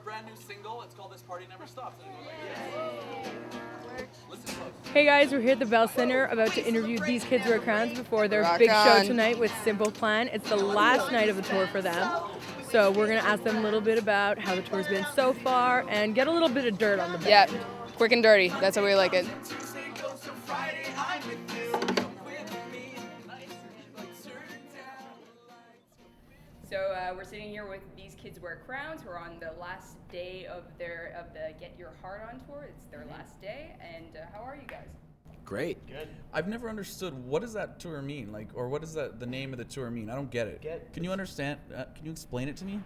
brand new single. It's called This Party Never Stops. Listen close. Hey guys, we're here at the Bell Center about to interview These Kids Wear Crowns before their big show tonight with Simple Plan. It's the last night of the tour for them. So we're going to ask them a little bit about how the tour's been so far and get a little bit of dirt on the band. Yeah, quick and dirty. That's how we like it. So we're sitting here with These Kids Wear Crowns, who are on the last day of the Get Your Heart On tour. It's their last day, and how are you guys? Great. Good. I've never understood, what does that tour mean? Like, or what does the name of the tour mean? I don't get it. Can you understand? Can you explain it to me?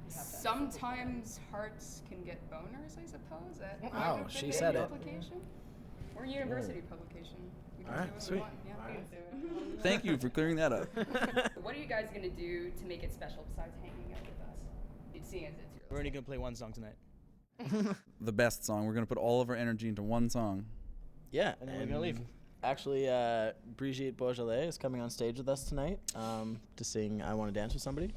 Sometimes hearts can get boners, I suppose. Wow, she said it. We're a university publication. We can All right, do what sweet. we want. Yeah, we can do it. Thank you for clearing that up. What are you guys going to do to make it special besides hanging out with us? Seeing as it's your We're only going to play one song tonight. The best song. We're going to put all of our energy into one song. Yeah, And then we're gonna leave. Actually, Brigitte Beaujolais is coming on stage with us tonight to sing "I Want to Dance with Somebody,"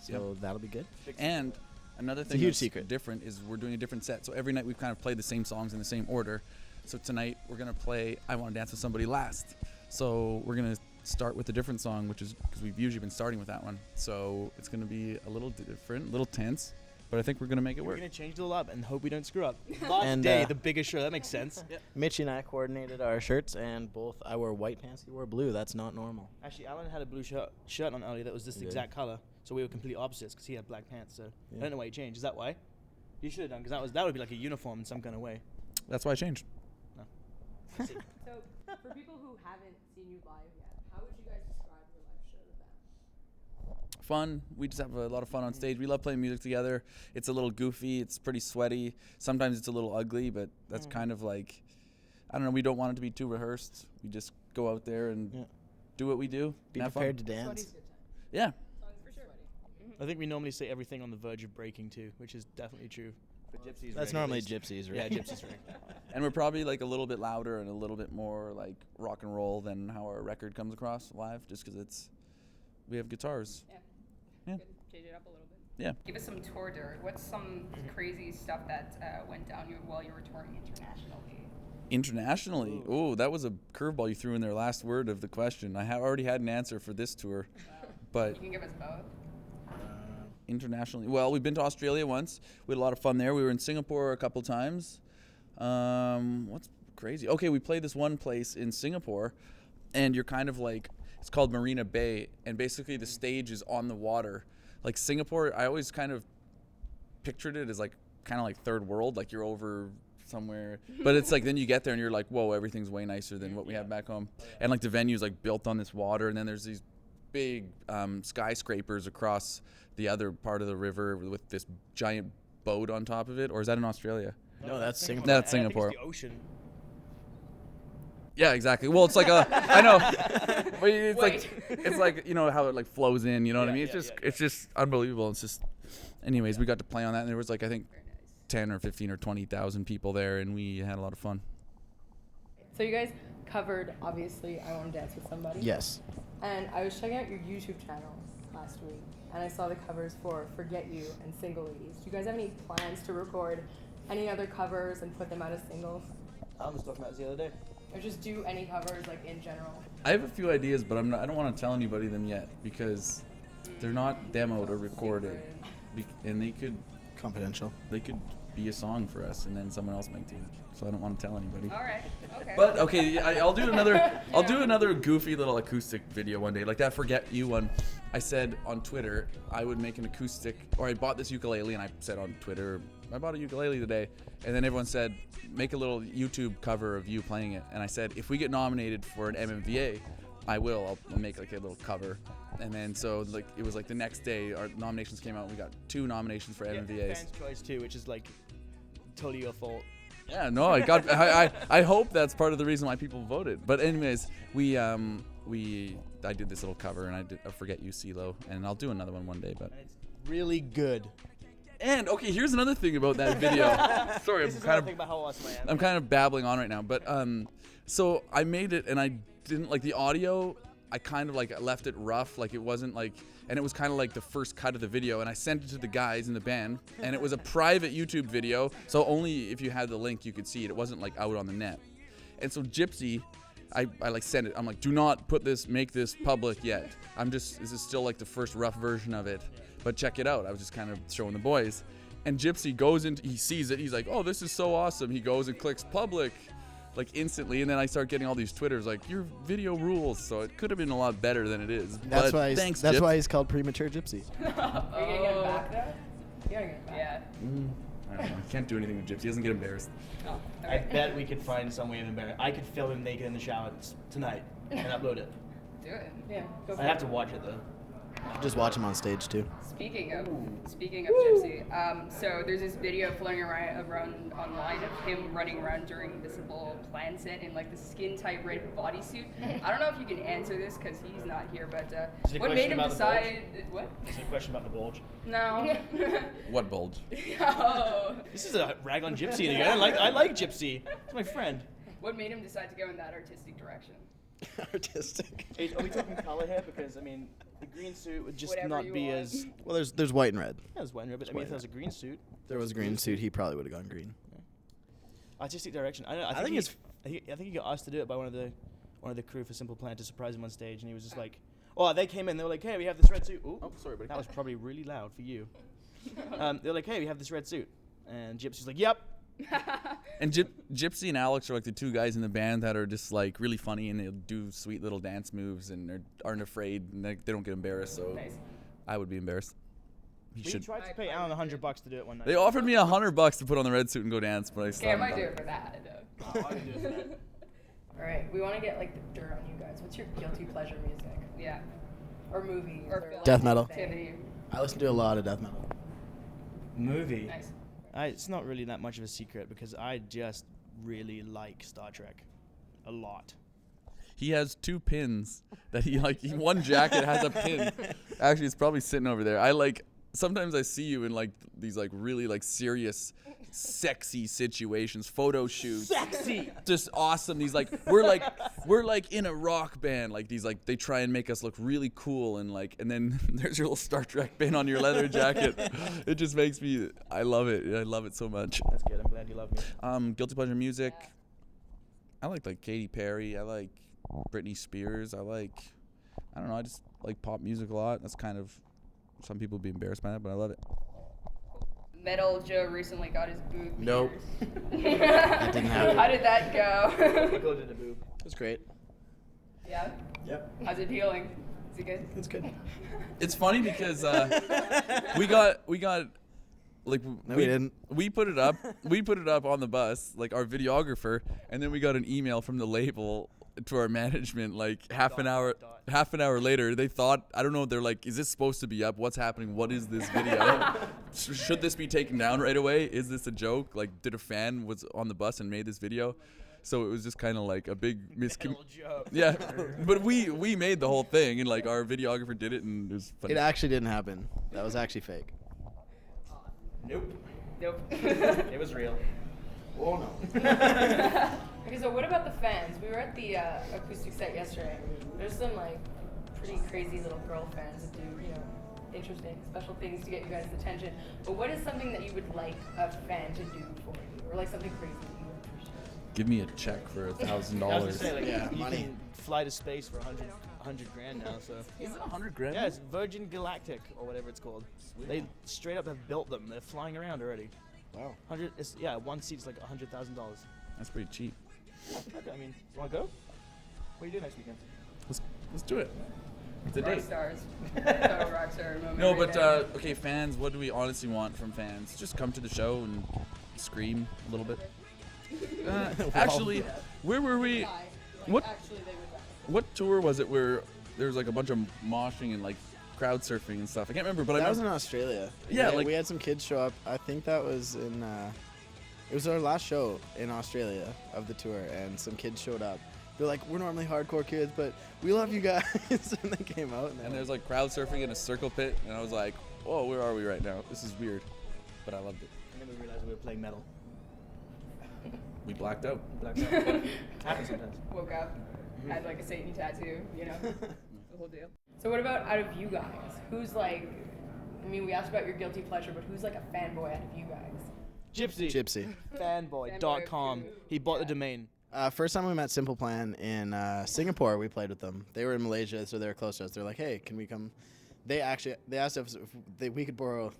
so that'll be good. And another thing a huge that's secret. different is we're doing a different set. So every night we've kind of played the same songs in the same order. So tonight we're going to play "I Want to Dance with Somebody" last. So we're going to start with a different song, which is because we've usually been starting with that one. So it's going to be a little different, a little tense, but I think we're going to make it We're work. going to change it all up and hope we don't screw up. Last And, day, the biggest show. That makes sense. Mitchie and I coordinated our shirts, and I wore white pants, he wore blue. That's not normal. Actually, Alan had a blue shirt on earlier that was this He did. exact color, so we were complete opposites because he had black pants. So I don't know why you changed. Is that why? You should have done, because that would be like a uniform in some kind of way. That's why I changed. So, for people who haven't seen you live yet, how would you guys describe your live show to them? Fun. We just have a lot of fun on stage. We love playing music together. It's a little goofy. It's pretty sweaty. Sometimes it's a little ugly, but that's kind of like, I don't know, we don't want it to be too rehearsed. We just go out there and do what we do. Be have prepared fun. to dance. Yeah. For sure. I think we normally say everything on the verge of breaking too, which is definitely true. But Gypsy's That's normally Gypsy's, right? Yeah, Gypsy's right. And we're probably like a little bit louder and a little bit more like rock and roll than how our record comes across live, just because we have guitars. Yeah. Good. Change it up a little bit. Yeah. Give us some tour dirt. What's some crazy stuff that went down while you were touring internationally? Internationally, oh, that was a curveball you threw in there. Last word of the question. I already had an answer for this tour, but You can give us both. internationally, well, we've been to Australia once. We had a lot of fun there. We were in Singapore a couple times. What's crazy? Okay, we played this one place in Singapore, and you're kind of like, it's called Marina Bay, and basically the stage is on the water. Like Singapore, I always kind of pictured it as like kind of like third world, like you're over somewhere, but it's like then you get there and you're like, whoa, everything's way nicer than what we have back home. And like the venue's like built on this water, and then there's these big skyscrapers across the other part of the river with this giant boat on top of it. Or is that in Australia? No, that's Singapore. That's I think Singapore. it's the ocean. Yeah, exactly. Well, it's like I know, but it's like you know how it like flows in. You know what I mean? It's just unbelievable. It's just, anyways, we got to play on that, and there was like I think 10 or 15 or 20,000 people there, and we had a lot of fun. So you guys covered, obviously, I Want to Dance with Somebody. Yes. And I was checking out your YouTube channel last week, and I saw the covers for Forget You and Single Ladies. Do you guys have any plans to record any other covers and put them out as singles? Alan was talking about this the other day. Or just do any covers, like, in general? I have a few ideas, but I don't want to tell anybody them yet because they're not demoed or recorded, and they could Confidential. be a song for us, and then someone else might do it. So I don't want to tell anybody. All right. Okay. But okay, I'll do another goofy little acoustic video one day, like that Forget You one. I said on Twitter I would make an acoustic, or I bought this ukulele, and I said on Twitter I bought a ukulele today, and then everyone said make a little YouTube cover of you playing it, and I said if we get nominated for an MMVA, I'll make like a little cover. And then so like it was like the next day our nominations came out, and we got 2 nominations for MMVAs. Fans' choice too, which is like totally your fault. Yeah, no, I hope that's part of the reason why people voted. But anyways, I did this little cover, and I Forget You, CeeLo, and I'll do another one day. But And it's really good. and okay, here's another thing about that video. Sorry, This is another thing about how awesome I am. I'm kind of babbling on right now, but so I made it, and I didn't like the audio. I kind of like left it rough, like it wasn't like, and it was kind of like the first cut of the video, and I sent it to the guys in the band, and it was a private YouTube video, so only if you had the link you could see it. It wasn't like out on the net. And so Gypsy, I like sent it. I'm like, do not make this public yet. This is still like the first rough version of it, but check it out. I was just kind of showing the boys. And Gypsy goes into, he sees it, he's like, oh, this is so awesome. He goes and clicks public, like instantly, and then I start getting all these Twitters like, your video rules. So it could have been a lot better than it is. That's but why. That's why he's called premature Gypsy. Are you gonna get him back though? You gotta get him back. Yeah. I don't know. I can't do anything with Gypsy. He doesn't get embarrassed. Oh, I bet we could find some way of embarrassing. I could film him naked in the shower tonight and upload it. do it. Yeah. Go for I it. have to watch it though. Just watch him on stage too. Speaking of Gypsy, so there's this video floating around online of him running around during the Simple Plan set in like the skin-tight red bodysuit. I don't know if you can answer this because he's not here, but Is it a what question made him about the decide? What? Is it a question about the bulge? No. What bulge? Oh. This is a rag on Gypsy again. I like Gypsy. It's my friend. What made him decide to go in that artistic direction? Artistic. Hey, are we talking color here? Because I mean, the green suit would just Whatever not you be want. as. Well, there's white and red. Yeah, it's white and red, but I mean, if there was a green suit, If there was a green suit, he probably would have gone green. artistic direction. I think he got asked to do it by one of the crew for Simple Plan to surprise him on stage, and he was just like, "Oh, they came in. They were like, hey, we have this red suit." Ooh, Oh, sorry, buddy. that was probably really loud for you. They're like, "Hey, we have this red suit," and Gypsy's like, "Yep." And Gypsy and Alex are like the two guys in the band that are just like really funny, and they'll do sweet little dance moves and aren't afraid, and they don't get embarrassed. So Nice. I would be embarrassed. He We should. tried to pay Alan $100 to do it one night. They offered me $100 to put on the red suit and go dance, but I Okay, I stopped. might do it for that. Oh, I can do it. All right. We want to get like the dirt on you guys. What's your guilty pleasure music Yeah. or movie? Or film. Death metal. Activity. I listen to a lot of death metal. Movie. Nice. It's not really that much of a secret because I just really like Star Trek a lot. He has two pins that one jacket has a pin. Actually, it's probably sitting over there. Sometimes I see you in like these like really like serious, sexy situations, photo shoots. Sexy. Just awesome. These we're like in a rock band. Like these they try and make us look really cool and then there's your little Star Trek pin on your leather jacket. It just makes me. I love it. I love it so much. That's good. I'm glad you love me. Guilty pleasure music. I like Katy Perry. I like Britney Spears. I don't know. I just like pop music a lot. That's kind of. Some people would be embarrassed by that, but I love it. Metal Joe recently got his boob Nope. pierced. That didn't happen. How did that go? Go to the boob. It was great. Yeah? Yep. How's it healing? Is it good? It's good. It's funny because we got like No, we didn't. We put it up. We put it up on the bus, like our videographer, and then we got an email from the label to our management like half an hour later. They thought, I don't know, they're like, is this supposed to be up? What's happening? What is this video? Should this be taken down right away? Is this a joke? Like, did a fan was on the bus and made this video? So it was just kind of like a big Yeah, but we made the whole thing, and like our videographer did it, and it was funny. It actually didn't happen. That was actually fake. Nope. Nope. It was real. Oh no. Okay, so what about the fans? We were at the acoustic set yesterday. There's some like pretty crazy little girl fans that do, interesting, special things to get you guys' attention. But what is something that you would like a fan to do for you, or like something crazy that you would appreciate? Give me a check for $1,000. I was gonna say, like, Yeah, you money. can fly to space for 100 grand now. So Is it $100,000? yeah, it's Virgin Galactic or whatever it's called. They straight up have built them. They're flying around already. Wow. One seat's like $100,000. That's pretty cheap. Okay, I mean, you wanna go? What do you do next weekend? Let's do it. It's a Rock date. stars. Total rock star moment. No, right but there. okay, fans. What do we honestly want from fans? Just come to the show and scream a little bit. Actually, where were we? What? What tour was it where there was like a bunch of moshing and like crowd surfing and stuff? I can't remember, but That I was in remember. Australia. Yeah, we had some kids show up. I think that was in. It was our last show in Australia of the tour, and some kids showed up. They're like, "We're normally hardcore kids, but we love you guys," and they came out. And there's like crowd surfing in a circle pit, and I was like, "Whoa, where are we right now? This is weird," but I loved it. I never realized we were playing metal. We blacked out. Happens sometimes. Woke up. had like a Satan tattoo, you know, the whole deal. So what about out of you guys? Who's like, I mean, we asked about your guilty pleasure, but who's like a fanboy out of you guys? Gypsy. Fanboy.com. He bought the domain. First time we met Simple Plan in Singapore, we played with them. They were in Malaysia, so they were close to us. They're like, "Hey, can we come?" They asked us if they could borrow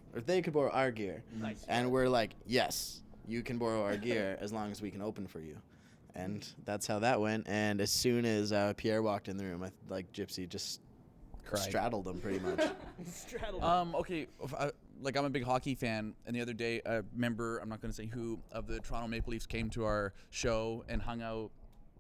our gear, Nice. and we're like, "Yes, you can borrow our gear as long as we can open for you." And that's how that went. And as soon as Pierre walked in the room, Gypsy just straddled him pretty much. Okay, I'm a big hockey fan, and the other day a member, I'm not going to say who, of the Toronto Maple Leafs came to our show and hung out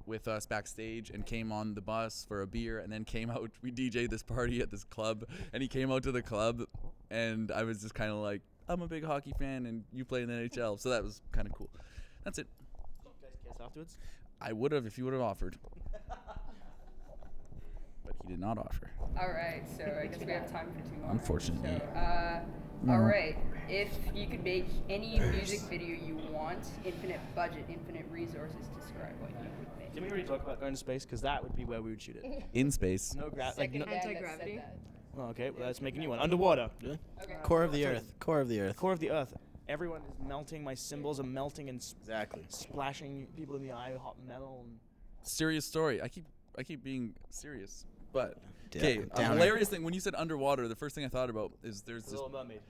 with us backstage and came on the bus for a beer and then came out. We DJ'd this party at this club, and he came out to the club, and I was just kind of like, I'm a big hockey fan, and you play in the NHL, so that was kind of cool. That's it. You guys kiss afterwards? I would have if you would have offered. But he did not offer. All right, so I guess we have time for 2 more. Unfortunately. So, all right, if you could make any music video you want, infinite budget, infinite resources, describe what you would make. Didn't we already talk about going to space? Because that would be where we would shoot it. In space. No Second band that said Anti-gravity? that. Oh, okay, well, let's make a new one. Underwater. Really? Okay. Core of the Earth. Core of the Earth. Everyone is melting. My cymbals are melting and Exactly. splashing people in the eye with hot metal. And Serious story. I keep being serious. But Yeah, okay, a downer. hilarious thing. When you said underwater, the first thing I thought about is there's this Little Mermaid.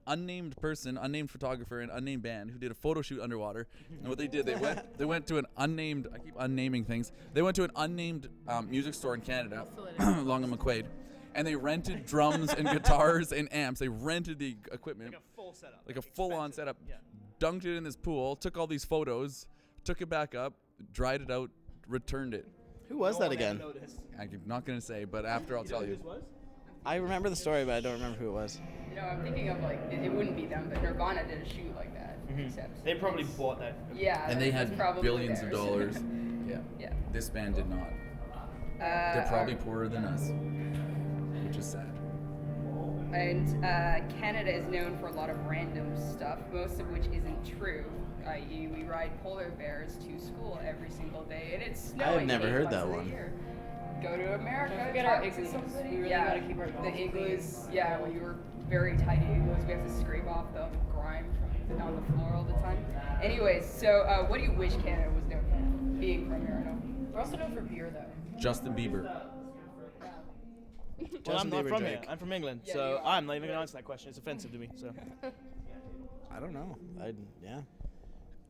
unnamed person, unnamed photographer, and unnamed band who did a photo shoot underwater. And what they did, they went to an unnamed. I keep unnaming things. They went to an unnamed music store in Canada, along in McQuaid, and they rented drums and guitars and amps. They rented the equipment, Like a full setup. like a full-on expensive. setup. Yeah. Dunked it in this pool, took all these photos, took it back up, dried it out, returned it. Who was that again? I'm not gonna say, but after I'll tell you. I remember the story, but I don't remember who it was. You know, I'm thinking of like, it wouldn't be them, but Nirvana did a shoot like that. Except They probably it's- bought that. Yeah. And they it's had probably billions of theirs. dollars. Yeah. Yeah. This band did not. They're probably poorer than us, which is sad. And Canada is known for a lot of random stuff, most of which isn't true. I.e., we ride polar bears to school every single day, and it's snowing. never 8 heard months that of the one. year. Go to America. Don't forget our talk to igloos. somebody. We really yeah, gotta keep our the igloos igloos. clean. Yeah, we were very tight igloos. We have to scrape off the grime from on the floor all the time. Anyways, so what do you wish Canada was known for? Being from here, I know. We're also known for beer, though. Justin Bieber. Well, Justin I'm not Bieber, from Drake. here. I'm from England, Yeah, so you are. I'm not even going to answer that question. It's offensive to me. So I don't know. Yeah.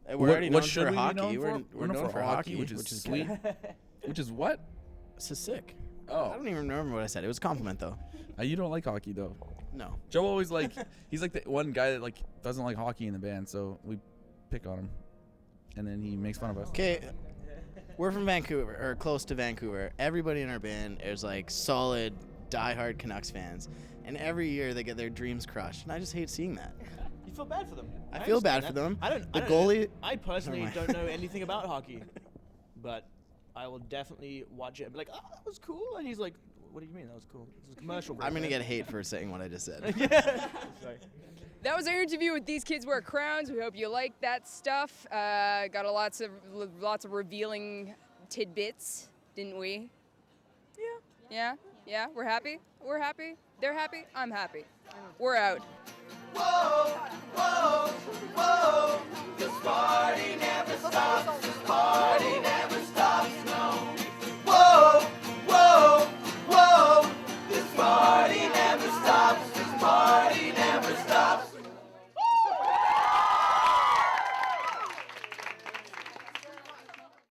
We're What already known should for we hockey. be known for? We're known for hockey, which is good. sweet. Which is what? This is sick. I Oh, don't even remember what I said. It was a compliment, though. you don't like hockey though. No. Joe always he's like the one guy that like doesn't like hockey in the band, so we pick on him, and then he makes fun of us. Okay. We're from Vancouver, or close to Vancouver. Everybody in our band is like solid, diehard Canucks fans, and every year they get their dreams crushed, and I just hate seeing that. you feel bad for them. I feel bad understand for them. that. I don't. The I don't- goalie- I personally Never don't mind. know anything about hockey, but I will definitely watch it and be like, "Oh, that was cool," and he's like, "What do you mean that was cool? It's a commercial." I'm gonna break, get hate for saying what I just said. man." Sorry. That was our interview with These Kids Wear Crowns. We hope you liked that stuff. Got lots of revealing tidbits, didn't we? Yeah. We're happy. We're happy. They're happy. I'm happy. We're out. Whoa, whoa.